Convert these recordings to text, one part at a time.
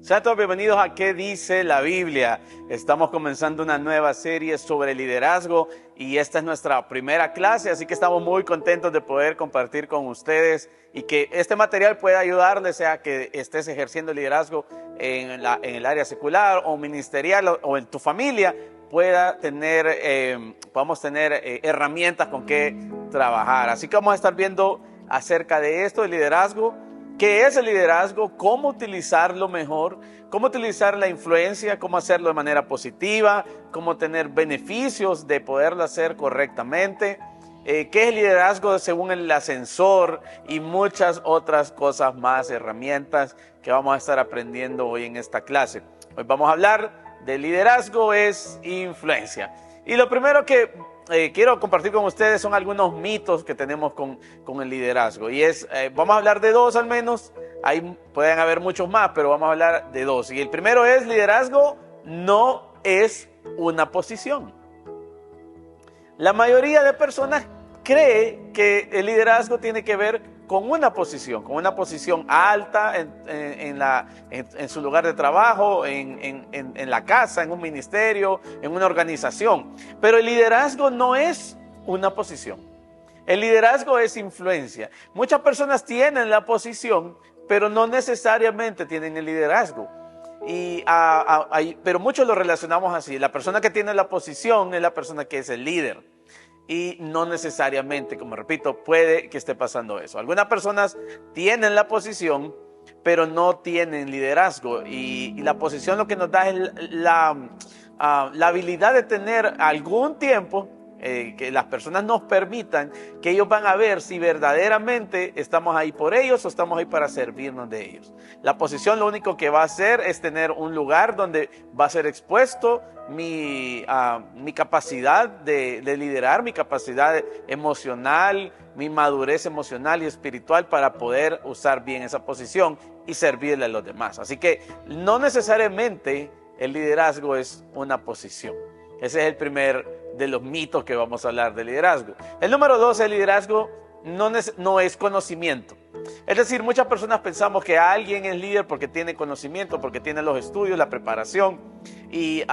Sean todos bienvenidos a ¿Qué dice la Biblia? Estamos comenzando una nueva serie sobre liderazgo y esta es nuestra primera clase, así que estamos muy contentos de poder compartir con ustedes y que este material pueda ayudarles, sea que estés ejerciendo liderazgo en el área secular o ministerial o en tu familia, podamos tener herramientas con que trabajar. Así que vamos a estar viendo acerca de esto, del liderazgo. ¿Qué es el liderazgo? ¿Cómo utilizarlo mejor? ¿Cómo utilizar la influencia? ¿Cómo hacerlo de manera positiva? ¿Cómo tener beneficios de poderlo hacer correctamente? ¿Qué es el liderazgo según el ascensor? Y muchas otras cosas más, herramientas que vamos a estar aprendiendo hoy en esta clase. Hoy vamos a hablar de liderazgo es influencia. Y lo primero que quiero compartir con ustedes son algunos mitos que tenemos con el liderazgo. Y vamos a hablar de dos al menos. Ahí pueden haber muchos más, pero vamos a hablar de dos. Y el primero es: liderazgo no es una posición. La mayoría de personas cree que el liderazgo tiene que ver con una posición alta en su lugar de trabajo, en la casa, en un ministerio, en una organización. Pero el liderazgo no es una posición. El liderazgo es influencia. Muchas personas tienen la posición, pero no necesariamente tienen el liderazgo. Pero muchos lo relacionamos así. La persona que tiene la posición es la persona que es el líder. Y no necesariamente, como repito, puede que esté pasando eso. Algunas personas tienen la posición, pero no tienen liderazgo. Y la posición lo que nos da es la habilidad de tener algún tiempo, que las personas nos permitan, que ellos van a ver si verdaderamente estamos ahí por ellos o estamos ahí para servirnos de ellos. La posición lo único que va a hacer es tener un lugar donde va a ser expuesto mi capacidad de liderar, mi capacidad emocional, mi madurez emocional y espiritual para poder usar bien esa posición y servirle a los demás. Así que no necesariamente el liderazgo es una posición. Ese es el primer de los mitos que vamos a hablar de liderazgo. El número 2, el liderazgo no es conocimiento. Es decir, muchas personas pensamos que alguien es líder porque tiene conocimiento, porque tiene los estudios, la preparación y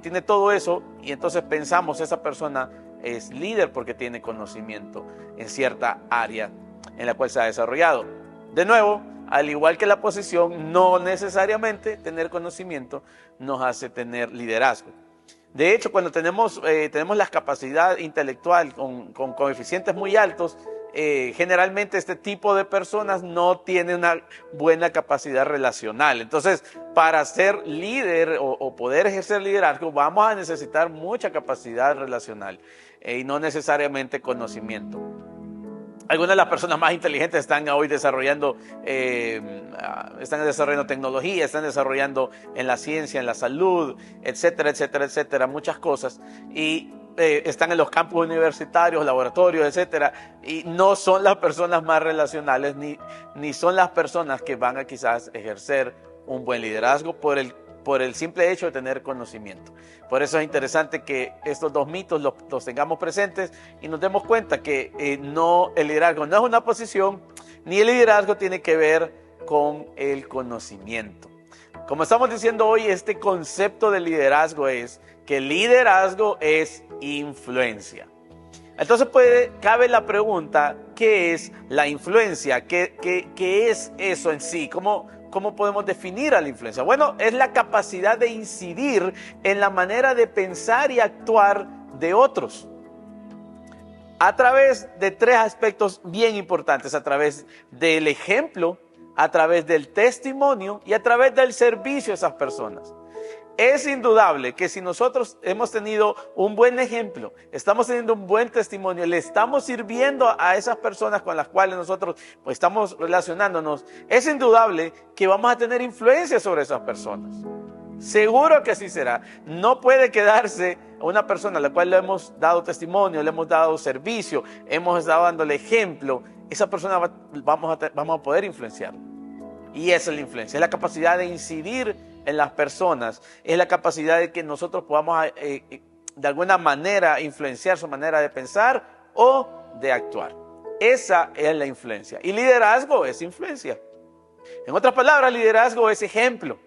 tiene todo eso, y entonces pensamos esa persona es líder porque tiene conocimiento en cierta área en la cual se ha desarrollado. De nuevo, al igual que la posición, no necesariamente tener conocimiento nos hace tener liderazgo. De hecho, cuando tenemos la capacidad intelectual con coeficientes muy altos, generalmente este tipo de personas no tiene una buena capacidad relacional. Entonces, para ser líder o poder ejercer liderazgo, vamos a necesitar mucha capacidad relacional y no necesariamente conocimiento. Algunas de las personas más inteligentes están hoy desarrollando tecnología, están desarrollando en la ciencia, en la salud, etcétera, etcétera, etcétera, muchas cosas. Y están en los campus universitarios, laboratorios, etcétera. Y no son las personas más relacionales, ni son las personas que van a quizás ejercer un buen liderazgo por el simple hecho de tener conocimiento. Por eso es interesante que estos dos mitos los tengamos presentes y nos demos cuenta que el liderazgo no es una posición, ni el liderazgo tiene que ver con el conocimiento. Como estamos diciendo hoy, este concepto de liderazgo es que el liderazgo es influencia. Entonces cabe la pregunta: ¿qué es la influencia? ¿Qué es eso en sí? ¿Cómo podemos definir a la influencia? Bueno, es la capacidad de incidir en la manera de pensar y actuar de otros a través de tres aspectos bien importantes: a través del ejemplo, a través del testimonio y a través del servicio a esas personas. Es indudable que si nosotros hemos tenido un buen ejemplo, estamos teniendo un buen testimonio, le estamos sirviendo a esas personas con las cuales nosotros estamos relacionándonos, es indudable que vamos a tener influencia sobre esas personas. Seguro que así será. No puede quedarse una persona a la cual le hemos dado testimonio, le hemos dado servicio, hemos estado dándole ejemplo. Esa persona vamos a poder influenciarla. Y esa es la influencia, es la capacidad de incidir en las personas, es la capacidad de que nosotros podamos de alguna manera influenciar su manera de pensar o de actuar. Esa es la influencia. Y liderazgo es influencia. En otras palabras, liderazgo es ejemplo.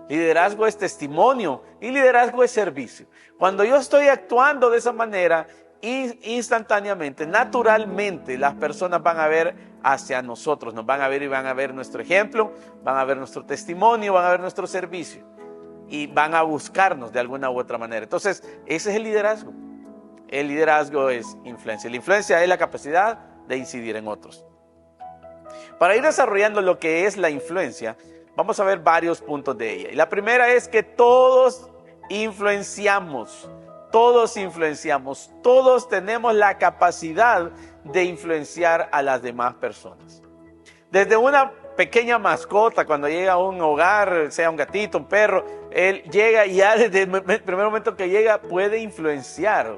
Liderazgo es testimonio y liderazgo es servicio. Cuando yo estoy actuando de esa manera, instantáneamente, naturalmente, las personas van a ver hacia nosotros, nos van a ver y van a ver nuestro ejemplo, van a ver nuestro testimonio, van a ver nuestro servicio y van a buscarnos de alguna u otra manera. Entonces, ese es el liderazgo. El liderazgo es influencia. La influencia es la capacidad de incidir en otros. Para ir desarrollando lo que es la influencia, vamos a ver varios puntos de ella. Y la primera es que todos influenciamos, todos tenemos la capacidad de influenciar a las demás personas. Desde una pequeña mascota, cuando llega a un hogar, sea un gatito, un perro, él llega y ya desde el primer momento que llega puede influenciar.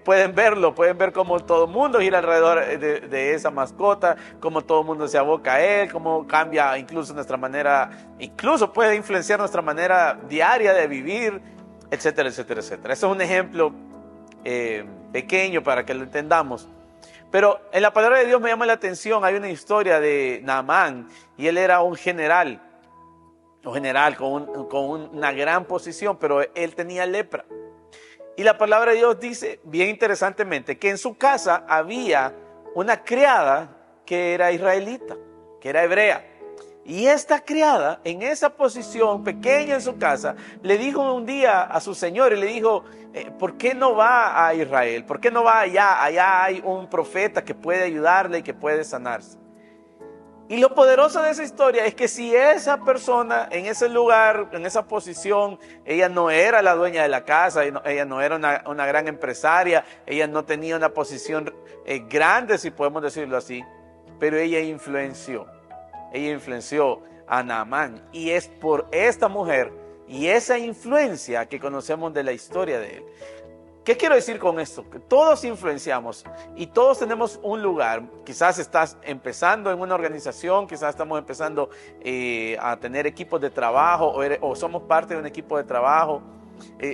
Pueden verlo, pueden ver cómo todo el mundo gira alrededor de esa mascota, cómo todo el mundo se aboca a él, cómo cambia incluso nuestra manera, incluso puede influenciar nuestra manera diaria de vivir, etcétera, etcétera, etcétera. Eso es un ejemplo pequeño para que lo entendamos. Pero en la palabra de Dios me llama la atención, hay una historia de Naamán y él era un general con una gran posición, pero él tenía lepra. Y la palabra de Dios dice, bien interesantemente, que en su casa había una criada que era israelita, que era hebrea. Y esta criada, en esa posición pequeña en su casa, le dijo un día a su señor y le dijo, ¿por qué no va a Israel? ¿Por qué no va allá? Allá hay un profeta que puede ayudarle y que puede sanarse. Y lo poderoso de esa historia es que si esa persona en ese lugar, en esa posición, ella no era la dueña de la casa, ella no era una gran empresaria, ella no tenía una posición grande, si podemos decirlo así, pero ella influenció a Naamán. Y es por esta mujer y esa influencia que conocemos de la historia de él. ¿Qué quiero decir con esto? Que todos influenciamos y todos tenemos un lugar. Quizás estás empezando en una organización, quizás estamos empezando a tener equipos de trabajo o somos parte de un equipo de trabajo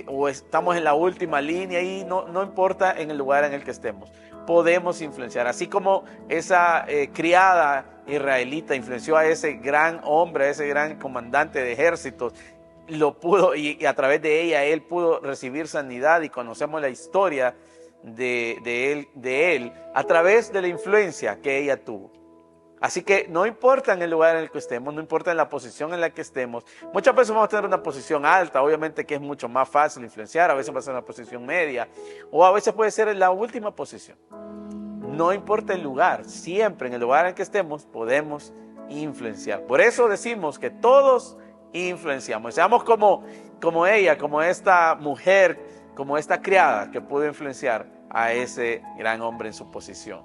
o estamos en la última línea y no importa en el lugar en el que estemos. Podemos influenciar. Así como esa criada israelita influenció a ese gran hombre, a ese gran comandante de ejércitos, lo pudo y a través de ella él pudo recibir sanidad y conocemos la historia de él a través de la influencia que ella tuvo. Así que no importa en el lugar en el que estemos, no importa en la posición en la que estemos. Muchas veces vamos a tener una posición alta, obviamente que es mucho más fácil influenciar, a veces va a ser una posición media o a veces puede ser en la última posición. No importa el lugar, siempre en el lugar en el que estemos podemos influenciar. Por eso decimos que todos influenciamos. Seamos como ella, como esta mujer, como esta criada que pudo influenciar a ese gran hombre en su posición.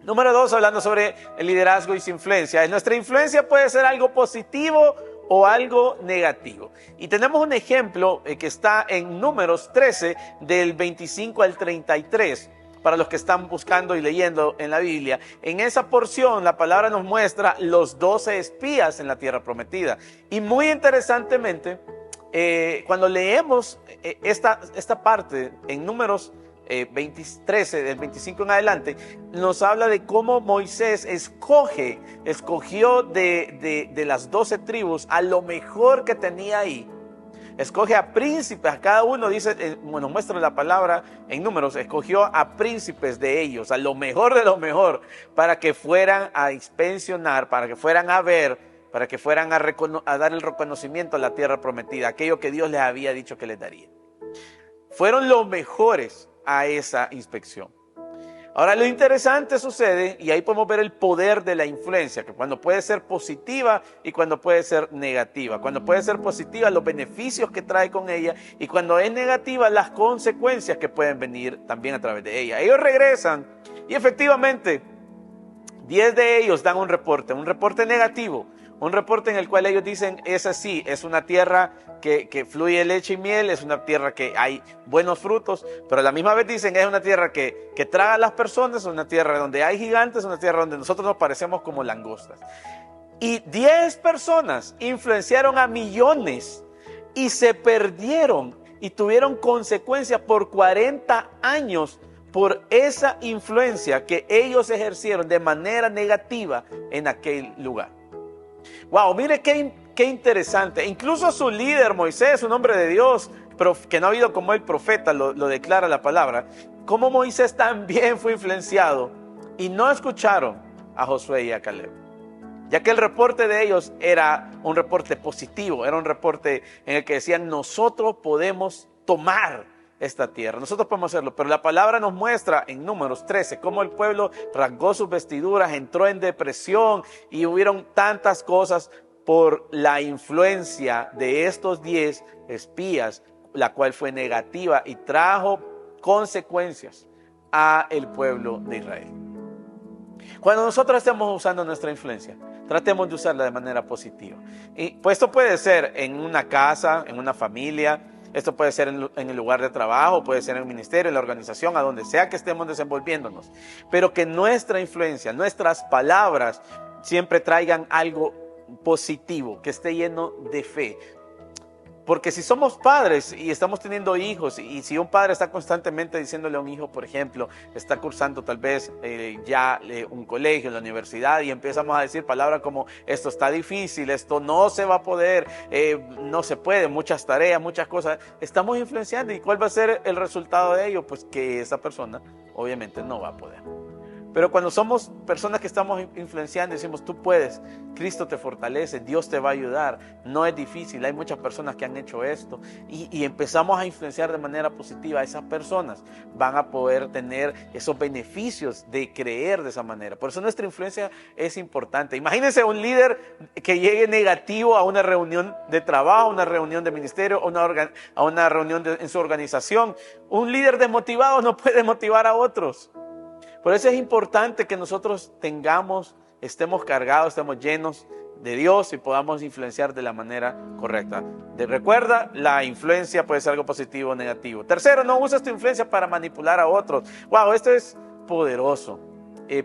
Número 2, hablando sobre el liderazgo y su influencia. Nuestra influencia puede ser algo positivo o algo negativo. Y tenemos un ejemplo que está en Números 13, del 25 al 33. Para los que están buscando y leyendo en la Biblia, en esa porción la palabra nos muestra los 12 espías en la tierra prometida. Y muy interesantemente, cuando leemos esta parte en Números 13, del 25 en adelante, nos habla de cómo Moisés escogió de las 12 tribus a lo mejor que tenía ahí. Escoge a príncipes, a cada uno dice, bueno, muestra la palabra en Números, escogió a príncipes de ellos, a lo mejor de lo mejor, para que fueran a inspeccionar, para que fueran a ver, para que fueran a dar el reconocimiento a la tierra prometida, aquello que Dios les había dicho que les daría. Fueron los mejores a esa inspección. Ahora, lo interesante sucede, y ahí podemos ver el poder de la influencia, que cuando puede ser positiva y cuando puede ser negativa. Cuando puede ser positiva, los beneficios que trae con ella, y cuando es negativa, las consecuencias que pueden venir también a través de ella. Ellos regresan y efectivamente 10 de ellos dan un reporte negativo, un reporte en el cual ellos dicen, es así, es una tierra que fluye leche y miel, es una tierra que hay buenos frutos, pero a la misma vez dicen, es una tierra que traga a las personas, es una tierra donde hay gigantes, es una tierra donde nosotros nos parecemos como langostas. Y 10 personas influenciaron a millones y se perdieron y tuvieron consecuencias por 40 años por esa influencia que ellos ejercieron de manera negativa en aquel lugar. Wow, mire qué interesante. Incluso su líder, Moisés, un hombre de Dios, pero que no ha habido como el profeta, lo declara la palabra, como Moisés también fue influenciado y no escucharon a Josué y a Caleb. Ya que el reporte de ellos era un reporte positivo, era un reporte en el que decían, nosotros podemos tomar esta tierra, nosotros podemos hacerlo. Pero la palabra nos muestra en Números 13 cómo el pueblo rasgó sus vestiduras, entró en depresión y hubieron tantas cosas por la influencia de estos 10 espías, la cual fue negativa y trajo consecuencias a el pueblo de Israel. Cuando nosotros estemos usando nuestra influencia, tratemos de usarla de manera positiva. Y pues esto puede ser en una casa, en una familia, esto puede ser en el lugar de trabajo, puede ser en el ministerio, en la organización, a donde sea que estemos desenvolviéndonos. Pero que nuestra influencia, nuestras palabras siempre traigan algo positivo, que esté lleno de fe. Porque si somos padres y estamos teniendo hijos, y si un padre está constantemente diciéndole a un hijo, por ejemplo, está cursando tal vez un colegio, en la universidad, y empezamos a decir palabras como esto está difícil, esto no se va a poder, no se puede, muchas tareas, muchas cosas, estamos influenciando. ¿Y cuál va a ser el resultado de ello? Pues que esa persona obviamente no va a poder. Pero cuando somos personas que estamos influenciando, decimos, tú puedes, Cristo te fortalece, Dios te va a ayudar, no es difícil, hay muchas personas que han hecho esto, y empezamos a influenciar de manera positiva, esas personas van a poder tener esos beneficios de creer de esa manera. Por eso nuestra influencia es importante. Imagínense un líder que llegue negativo a una reunión de trabajo, una reunión de ministerio, a una reunión en su organización. Un líder desmotivado no puede motivar a otros. Por eso es importante que nosotros estemos cargados, estemos llenos de Dios y podamos influenciar de la manera correcta. Recuerda, la influencia puede ser algo positivo o negativo. Tercero, no uses tu influencia para manipular a otros. Wow, esto es poderoso,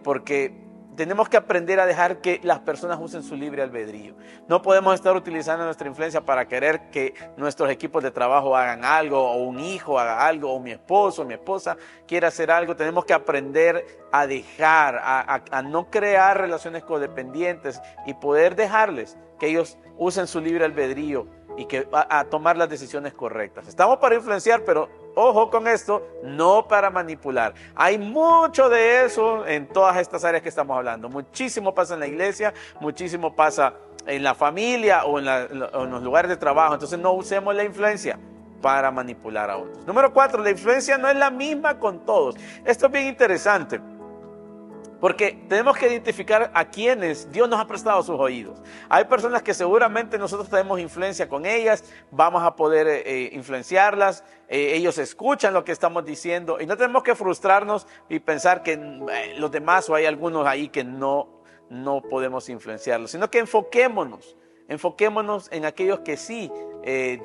porque tenemos que aprender a dejar que las personas usen su libre albedrío. No podemos estar utilizando nuestra influencia para querer que nuestros equipos de trabajo hagan algo, o un hijo haga algo, o mi esposo, o mi esposa quiera hacer algo. Tenemos que aprender a dejar, a no crear relaciones codependientes y poder dejarles que ellos usen su libre albedrío y que a tomar las decisiones correctas. Estamos para influenciar, pero ojo con esto, no para manipular. Hay mucho de eso en todas estas áreas que estamos hablando. Muchísimo pasa en la iglesia, muchísimo pasa en la familia o en los lugares de trabajo. Entonces no usemos la influencia para manipular a otros. Número 4, la influencia no es la misma con todos. Esto es bien interesante, porque tenemos que identificar a quienes Dios nos ha prestado sus oídos. Hay personas que seguramente nosotros tenemos influencia con ellas, vamos a poder influenciarlas, ellos escuchan lo que estamos diciendo y no tenemos que frustrarnos y pensar que los demás o hay algunos ahí que no podemos influenciarlos, sino que enfoquémonos en aquellos que sí,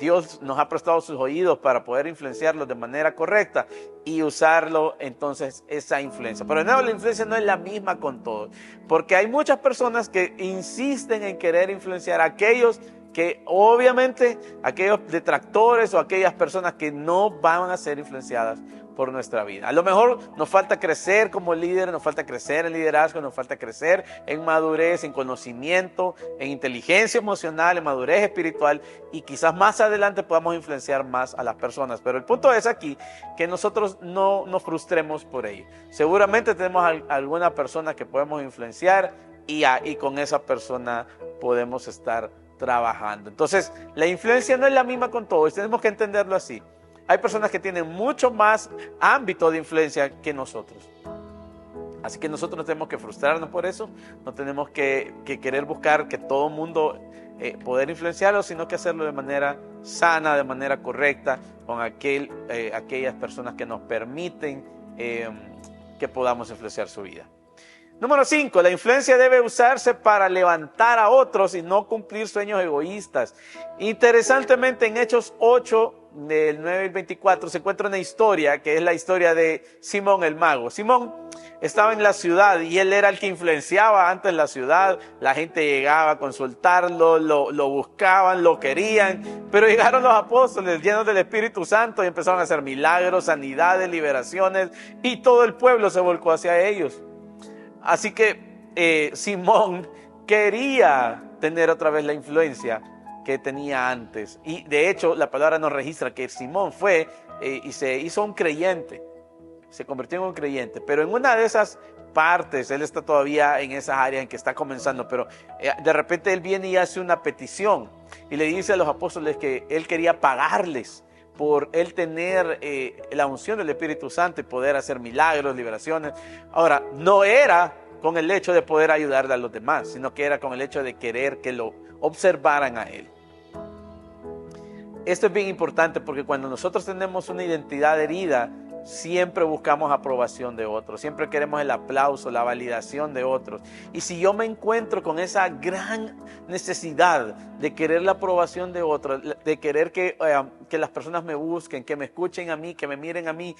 Dios nos ha prestado sus oídos para poder influenciarlos de manera correcta y usarlo entonces esa influencia. Pero de nuevo, la influencia no es la misma con todos, porque hay muchas personas que insisten en querer influenciar a aquellos que obviamente, aquellos detractores o aquellas personas que no van a ser influenciadas por nuestra vida. A lo mejor nos falta crecer como líderes, nos falta crecer en liderazgo, nos falta crecer en madurez, en conocimiento, en inteligencia emocional, en madurez espiritual, y quizás más adelante podamos influenciar más a las personas. Pero el punto es aquí que nosotros no nos frustremos por ello. Seguramente tenemos alguna persona que podemos influenciar y con esa persona podemos estar trabajando. Entonces, la influencia no es la misma con todos, tenemos que entenderlo así. Hay personas que tienen mucho más ámbito de influencia que nosotros. Así que nosotros no tenemos que frustrarnos por eso, no tenemos que querer buscar que todo el mundo poder influenciarlo, sino que hacerlo de manera sana, de manera correcta, con aquellas personas que nos permiten que podamos influenciar su vida. Número 5, la influencia debe usarse para levantar a otros y no cumplir sueños egoístas. Interesantemente, en Hechos 8, del 9 al 24, se encuentra una historia que es la historia de Simón el mago. Simón estaba en la ciudad y él era el que influenciaba antes la ciudad. La gente llegaba a consultarlo, lo buscaban, lo querían, pero llegaron los apóstoles llenos del Espíritu Santo y empezaron a hacer milagros, sanidades, liberaciones, y todo el pueblo se volcó hacia ellos. Así que Simón quería tener otra vez la influencia que tenía antes. Y de hecho la palabra nos registra que Simón fue y se hizo un creyente. Se convirtió en un creyente. Pero en una de esas partes, él está todavía en esas áreas en que está comenzando, pero de repente él viene y hace una petición. Y le dice a los apóstoles que él quería pagarles por él tener la unción del Espíritu Santo y poder hacer milagros, liberaciones. Ahora, no era con el hecho de poder ayudarle a los demás, sino que era con el hecho de querer que lo observaran a él. Esto es bien importante porque cuando nosotros tenemos una identidad herida, siempre buscamos aprobación de otros, siempre queremos el aplauso, la validación de otros. Y si yo me encuentro con esa gran necesidad de querer la aprobación de otros, de querer que las personas me busquen, que me escuchen a mí, que me miren a mí,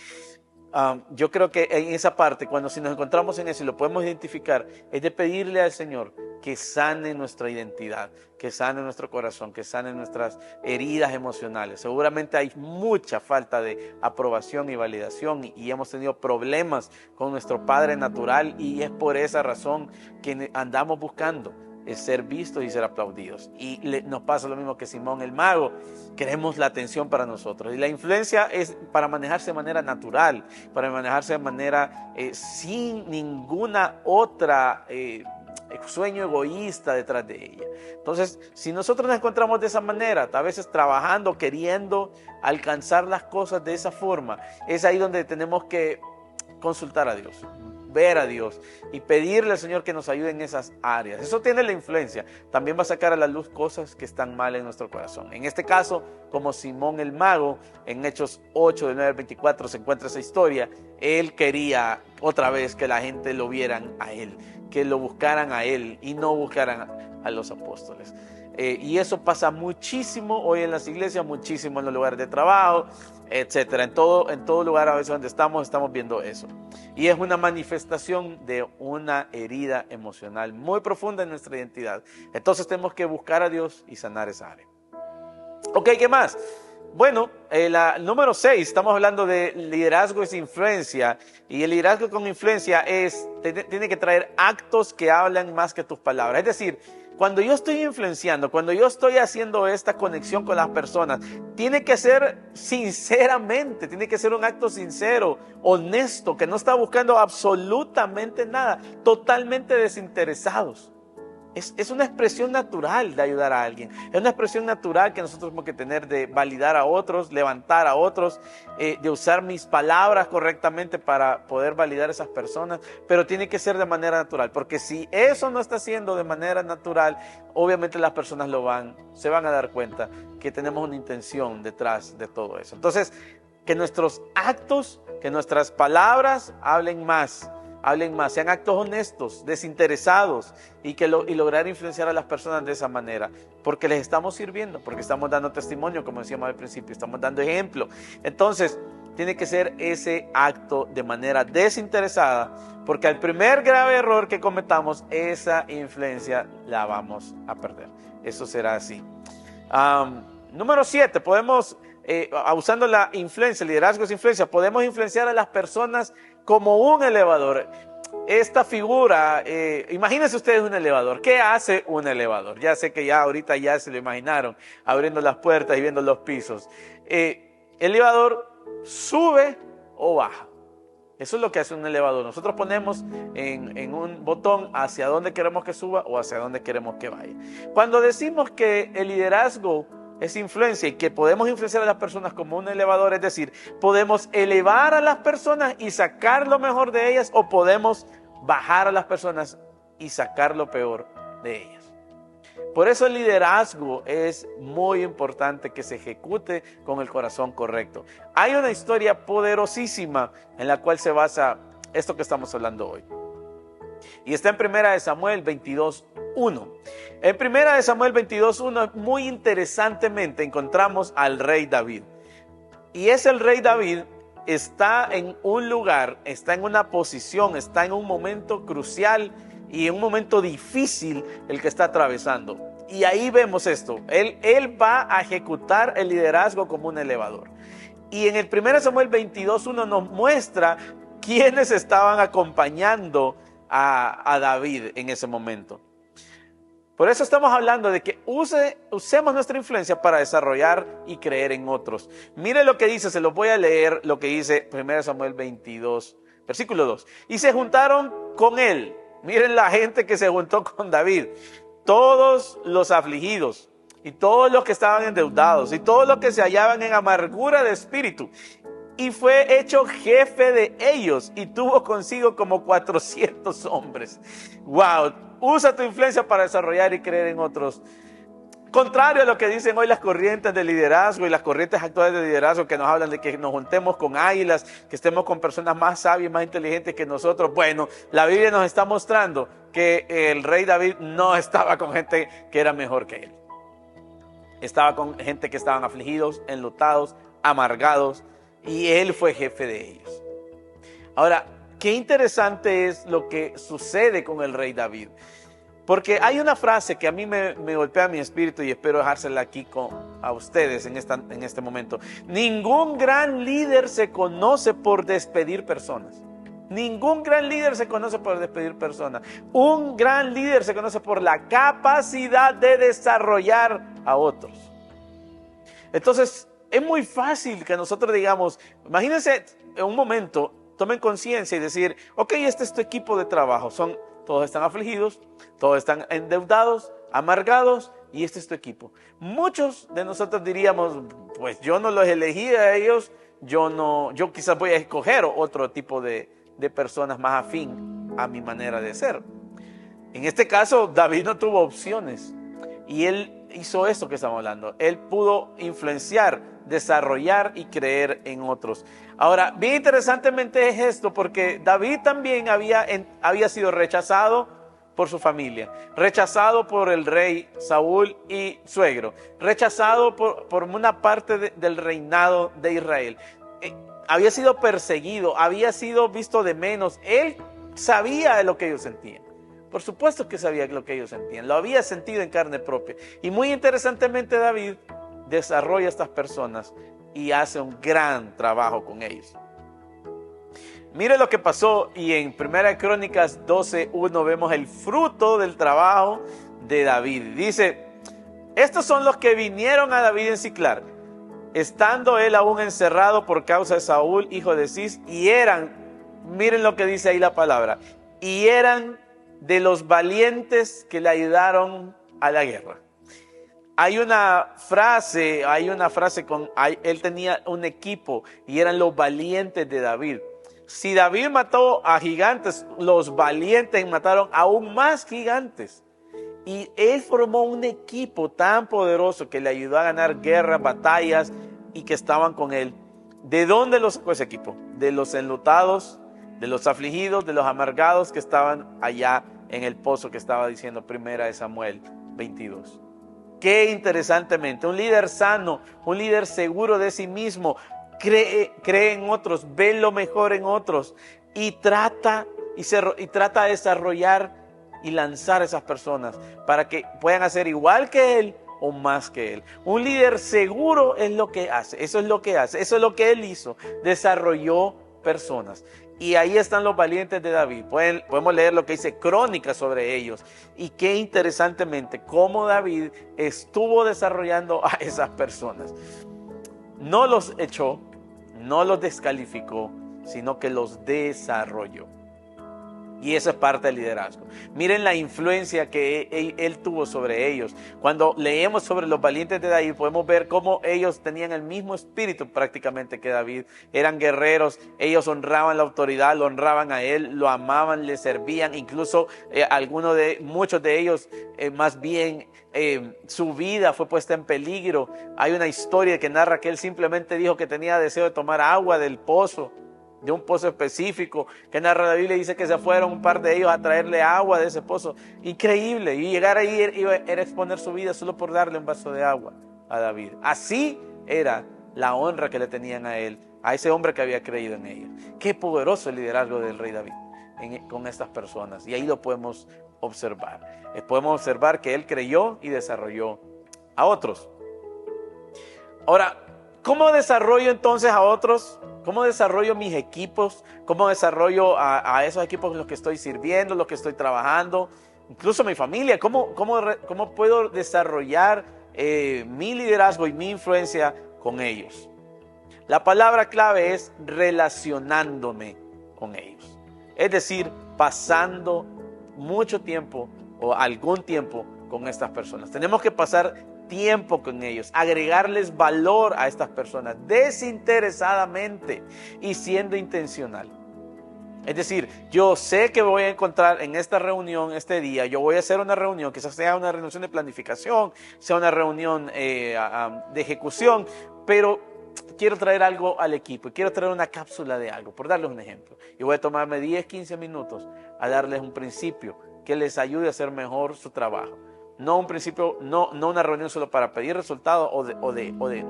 yo creo que en esa parte, si nos encontramos en eso y lo podemos identificar, es de pedirle al Señor que sane nuestra identidad, que sane nuestro corazón, que sane nuestras heridas emocionales. Seguramente hay mucha falta de aprobación y validación y hemos tenido problemas con nuestro Padre natural, y es por esa razón que andamos buscando es ser vistos y ser aplaudidos. Y nos pasa lo mismo que Simón el mago. Queremos la atención para nosotros. Y la influencia es para manejarse de manera natural, para manejarse de manera sin ninguna otra sueño egoísta detrás de ella. Entonces, si nosotros nos encontramos de esa manera, a veces trabajando, queriendo alcanzar las cosas de esa forma, es ahí donde tenemos que consultar a Dios, ver a Dios y pedirle al Señor que nos ayude en esas áreas. Eso tiene la influencia. También va a sacar a la luz cosas que están mal en nuestro corazón. En este caso, como Simón el mago, en Hechos 8, del 9 al 24, se encuentra esa historia. Él quería otra vez que la gente lo vieran a él, que lo buscaran a él y no buscaran a los apóstoles. Y eso pasa muchísimo hoy en las iglesias, muchísimo en los lugares de trabajo, etcétera. En todo lugar a veces donde estamos viendo eso. Y es una manifestación de una herida emocional muy profunda en nuestra identidad. Entonces tenemos que buscar a Dios y sanar esa área. Ok, ¿qué más? Bueno, número 6, estamos hablando de liderazgo y influencia. Y el liderazgo con influencia tiene que traer actos que hablan más que tus palabras. Es decir, cuando yo estoy influenciando, cuando yo estoy haciendo esta conexión con las personas, tiene que ser sinceramente, tiene que ser un acto sincero, honesto, que no está buscando absolutamente nada, totalmente desinteresados. Es una expresión natural de ayudar a alguien. Es una expresión natural que nosotros tenemos que tener de validar a otros, levantar a otros, de usar mis palabras correctamente para poder validar a esas personas. Pero tiene que ser de manera natural. Porque si eso no está siendo de manera natural, obviamente las personas se van a dar cuenta que tenemos una intención detrás de todo eso. Entonces, que nuestros actos, que nuestras palabras hablen más, sean actos honestos, desinteresados y lograr influenciar a las personas de esa manera, porque les estamos sirviendo, porque estamos dando testimonio, como decíamos al principio, estamos dando ejemplo. Entonces, tiene que ser ese acto de manera desinteresada, porque al primer grave error que cometamos, esa influencia la vamos a perder. Eso será así. Número 7, podemos, usando la influencia, liderazgo es influencia, podemos influenciar a las personas como un elevador. Esta figura, imagínense ustedes un elevador. ¿Qué hace un elevador? Ya sé que ahorita ya se lo imaginaron, abriendo las puertas y viendo los pisos. El elevador sube o baja. Eso es lo que hace un elevador. Nosotros ponemos en un botón hacia dónde queremos que suba o hacia dónde queremos que vaya. Cuando decimos que el liderazgo es influencia y que podemos influenciar a las personas como un elevador, es decir, podemos elevar a las personas y sacar lo mejor de ellas, o podemos bajar a las personas y sacar lo peor de ellas. Por eso el liderazgo es muy importante que se ejecute con el corazón correcto. Hay una historia poderosísima en la cual se basa esto que estamos hablando hoy. Y está en Primera de Samuel 22:1. En Primera de Samuel 22:1, muy interesantemente, encontramos al rey David. Y es el rey David, está en un lugar, está en una posición, está en un momento crucial y en un momento difícil el que está atravesando. Y ahí vemos esto, él va a ejecutar el liderazgo como un elevador. Y en el 1 Samuel 22:1 nos muestra quiénes estaban acompañando a David en ese momento. Por eso estamos hablando de que usemos nuestra influencia para desarrollar y creer en otros. Mire lo que dice, se lo voy a leer, lo que dice 1 Samuel 22, versículo 2. Y se juntaron con él. Miren la gente que se juntó con David. Todos los afligidos y todos los que estaban endeudados y todos los que se hallaban en amargura de espíritu. Y fue hecho jefe de ellos y tuvo consigo como 400 hombres. ¡Wow! Usa tu influencia para desarrollar y creer en otros. Contrario a lo que dicen hoy las corrientes de liderazgo y las corrientes actuales de liderazgo que nos hablan de que nos juntemos con águilas, que estemos con personas más sabias, más inteligentes que nosotros. Bueno, la Biblia nos está mostrando que el rey David no estaba con gente que era mejor que él. Estaba con gente que estaban afligidos, enlutados, amargados, y él fue jefe de ellos. Ahora, qué interesante es lo que sucede con el rey David. Porque hay una frase que a mí me golpea mi espíritu y espero dejársela aquí a ustedes en este momento. Ningún gran líder se conoce por despedir personas. Ningún gran líder se conoce por despedir personas. Un gran líder se conoce por la capacidad de desarrollar a otros. Entonces, es muy fácil que nosotros digamos, imagínense en un momento, tomen conciencia y decir, ok, este es tu equipo de trabajo, todos están afligidos, todos están endeudados, amargados, y este es tu equipo. Muchos de nosotros diríamos, pues yo no los elegí a ellos, yo quizás voy a escoger otro tipo de personas más afín a mi manera de ser. En este caso, David no tuvo opciones, y él hizo esto que estamos hablando. Él pudo influenciar, desarrollar y creer en otros. Ahora, bien interesantemente es esto, porque David también había sido rechazado por su familia, rechazado por el rey Saúl y suegro, rechazado por una parte del reinado de Israel. Había sido perseguido, había sido visto de menos. Él sabía de lo que ellos sentían. Por supuesto que sabía lo que ellos sentían, lo había sentido en carne propia. Y muy interesantemente David desarrolla a estas personas y hace un gran trabajo con ellos. Mire lo que pasó, y en 1 Crónicas 12:1 vemos el fruto del trabajo de David. Dice, estos son los que vinieron a David en Siclag, estando él aún encerrado por causa de Saúl, hijo de Cis, y eran, miren lo que dice ahí la palabra, y eran de los valientes que le ayudaron a la guerra. Hay una frase él tenía un equipo y eran los valientes de David. Si David mató a gigantes, los valientes mataron aún más gigantes. Y él formó un equipo tan poderoso que le ayudó a ganar guerras, batallas, y que estaban con él. ¿De dónde lo sacó ese equipo? De los enlutados, de los afligidos, de los amargados que estaban allá en el pozo que estaba diciendo 1 Samuel 22. Qué interesantemente, un líder sano, un líder seguro de sí mismo, cree en otros, ve lo mejor en otros y trata de desarrollar y lanzar a esas personas para que puedan hacer igual que él o más que él. Un líder seguro es lo que hace, eso es lo que hace, eso es lo que él hizo, desarrolló personas. Y ahí están los valientes de David. Podemos leer lo que dice Crónicas sobre ellos. Y qué interesantemente cómo David estuvo desarrollando a esas personas. No los echó, no los descalificó, sino que los desarrolló. Y eso es parte del liderazgo. Miren la influencia que él tuvo sobre ellos. Cuando leemos sobre los valientes de David, podemos ver cómo ellos tenían el mismo espíritu prácticamente que David. Eran guerreros, ellos honraban la autoridad, lo honraban a él, lo amaban, le servían. Incluso muchos de ellos, más bien, su vida fue puesta en peligro. Hay una historia que narra que él simplemente dijo que tenía deseo de tomar agua del pozo. de un pozo específico, que narra la Biblia, dice que se fueron un par de ellos a traerle agua de ese pozo. Increíble, y llegar ahí era exponer su vida solo por darle un vaso de agua a David. Así era la honra que le tenían a él, a ese hombre que había creído en ellos. Qué poderoso el liderazgo del rey David con estas personas, y ahí lo podemos observar. Podemos observar que él creyó y desarrolló a otros. Ahora, ¿cómo desarrollo entonces a otros? ¿Cómo desarrollo mis equipos? ¿Cómo desarrollo a esos equipos en los que estoy sirviendo, los que estoy trabajando? Incluso mi familia. ¿Cómo puedo desarrollar mi liderazgo y mi influencia con ellos? La palabra clave es relacionándome con ellos. Es decir, pasando mucho tiempo o algún tiempo con estas personas. Tenemos que pasar tiempo con ellos, agregarles valor a estas personas desinteresadamente y siendo intencional. Es decir, yo sé que voy a encontrar en esta reunión, este día, yo voy a hacer una reunión, quizás sea una reunión de planificación, sea una reunión de ejecución, pero quiero traer algo al equipo y quiero traer una cápsula de algo, por darles un ejemplo. Y voy a tomarme 10, 15 minutos a darles un principio que les ayude a hacer mejor su trabajo. No un principio, no una reunión solo para pedir resultados o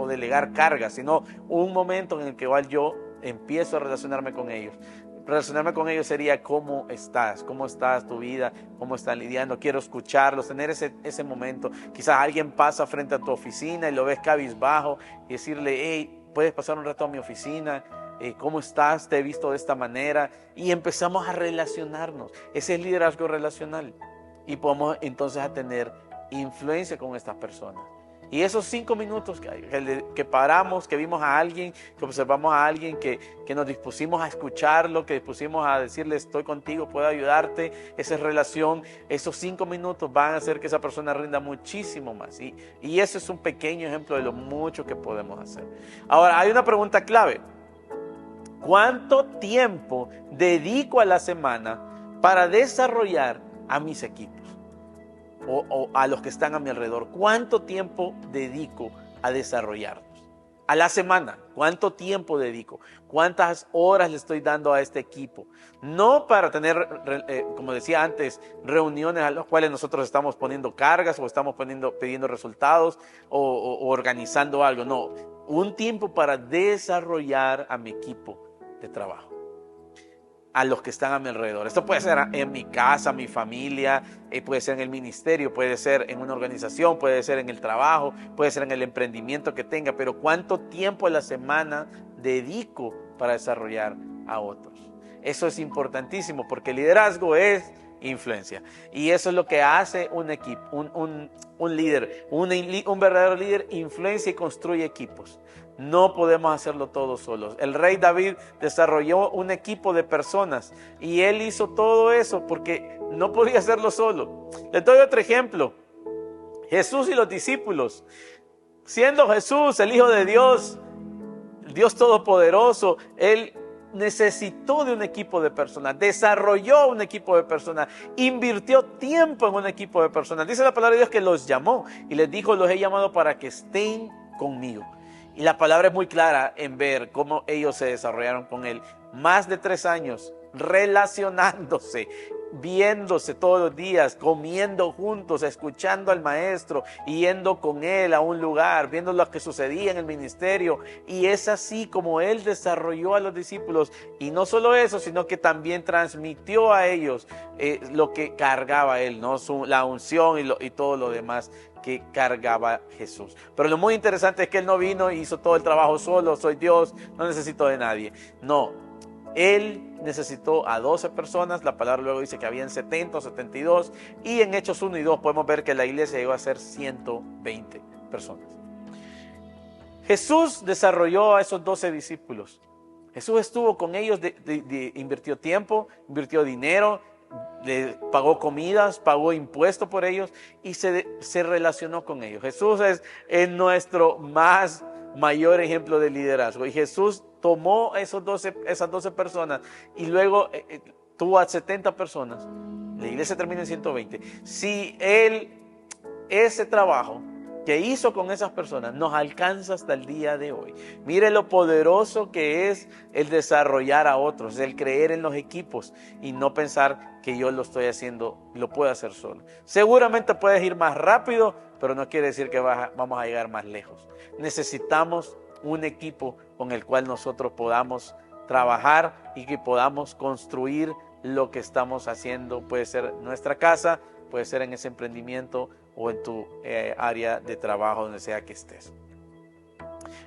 delegar cargas, sino un momento en el que igual yo empiezo a relacionarme con ellos. Relacionarme con ellos sería cómo estás tu vida, cómo estás lidiando, quiero escucharlos, tener ese momento. Quizás alguien pasa frente a tu oficina y lo ves cabizbajo y decirle, hey, ¿puedes pasar un rato a mi oficina? ¿Cómo estás? Te he visto de esta manera. Y empezamos a relacionarnos. Ese es liderazgo relacional. Y podemos entonces a tener influencia con estas personas. Y esos 5 minutos que paramos, que vimos a alguien, que observamos a alguien, que nos dispusimos a escucharlo, que dispusimos a decirle estoy contigo, puedo ayudarte, esa relación, esos 5 minutos van a hacer que esa persona rinda muchísimo más. Y eso es un pequeño ejemplo de lo mucho que podemos hacer. Ahora, hay una pregunta clave. ¿Cuánto tiempo dedico a la semana para desarrollar a mis equipos? O a los que están a mi alrededor. ¿Cuánto tiempo dedico a desarrollarlos? A la semana, ¿cuánto tiempo dedico? ¿Cuántas horas le estoy dando a este equipo? No para tener, como decía antes, reuniones a las cuales nosotros estamos poniendo cargas o estamos pidiendo resultados o organizando algo. No, un tiempo para desarrollar a mi equipo de trabajo, a los que están a mi alrededor. Esto puede ser en mi casa, mi familia, puede ser en el ministerio, puede ser en una organización, puede ser en el trabajo, puede ser en el emprendimiento que tenga, pero ¿cuánto tiempo a la semana dedico para desarrollar a otros? Eso es importantísimo porque el liderazgo es influencia y eso es lo que hace un equipo, un líder, un verdadero líder influencia y construye equipos. No podemos hacerlo todos solos. El rey David desarrolló un equipo de personas y él hizo todo eso porque no podía hacerlo solo. Les doy otro ejemplo. Jesús y los discípulos. Siendo Jesús el Hijo de Dios, el Dios Todopoderoso, él necesitó de un equipo de personas, desarrolló un equipo de personas, invirtió tiempo en un equipo de personas. Dice la palabra de Dios que los llamó y les dijo, los he llamado para que estén conmigo. Y la palabra es muy clara en ver cómo ellos se desarrollaron con él. Más de 3 años relacionándose, viéndose todos los días, comiendo juntos, escuchando al maestro, yendo con él a un lugar, viendo lo que sucedía en el ministerio. Y es así como él desarrolló a los discípulos. Y no solo eso, sino que también transmitió a ellos lo que cargaba él, ¿no? La unción y todo lo demás que cargaba Jesús. Pero lo muy interesante es que él no vino y hizo todo el trabajo solo, soy Dios, no necesito de nadie. No, él necesitó a 12 personas, la palabra luego dice que habían 70 o 72, y en Hechos 1 y 2 podemos ver que la iglesia llegó a ser 120 personas. Jesús desarrolló a esos 12 discípulos. Jesús estuvo con ellos, invirtió tiempo, invirtió dinero, le pagó comidas, pagó impuestos por ellos y se relacionó con ellos. Jesús es nuestro mayor ejemplo de liderazgo. Y Jesús tomó esas 12 personas y luego tuvo a 70 personas. La iglesia termina en 120. Si ese trabajo que hizo con esas personas nos alcanza hasta el día de hoy. Mire lo poderoso que es el desarrollar a otros, el creer en los equipos y no pensar que yo lo estoy haciendo, lo puedo hacer solo. Seguramente puedes ir más rápido, pero no quiere decir que vamos a llegar más lejos. Necesitamos un equipo con el cual nosotros podamos trabajar y que podamos construir lo que estamos haciendo. Puede ser nuestra casa, puede ser en ese emprendimiento o en tu área de trabajo, donde sea que estés.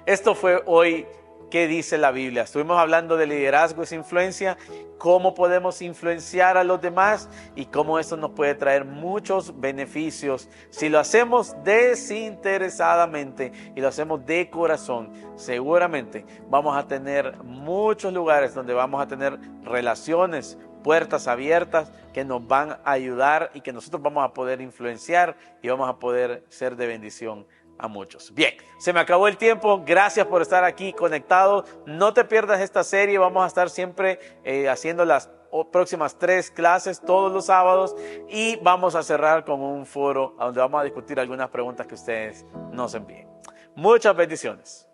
Esto fue hoy ¿Qué dice la Biblia? Estuvimos hablando de liderazgo, esa influencia, cómo podemos influenciar a los demás y cómo esto nos puede traer muchos beneficios. Si lo hacemos desinteresadamente y lo hacemos de corazón, seguramente vamos a tener muchos lugares donde vamos a tener relaciones, puertas abiertas que nos van a ayudar y que nosotros vamos a poder influenciar y vamos a poder ser de bendición a muchos. Bien, se me acabó el tiempo. Gracias por estar aquí conectado. No te pierdas esta serie. Vamos a estar siempre haciendo las próximas 3 clases todos los sábados y vamos a cerrar con un foro donde vamos a discutir algunas preguntas que ustedes nos envíen. Muchas bendiciones.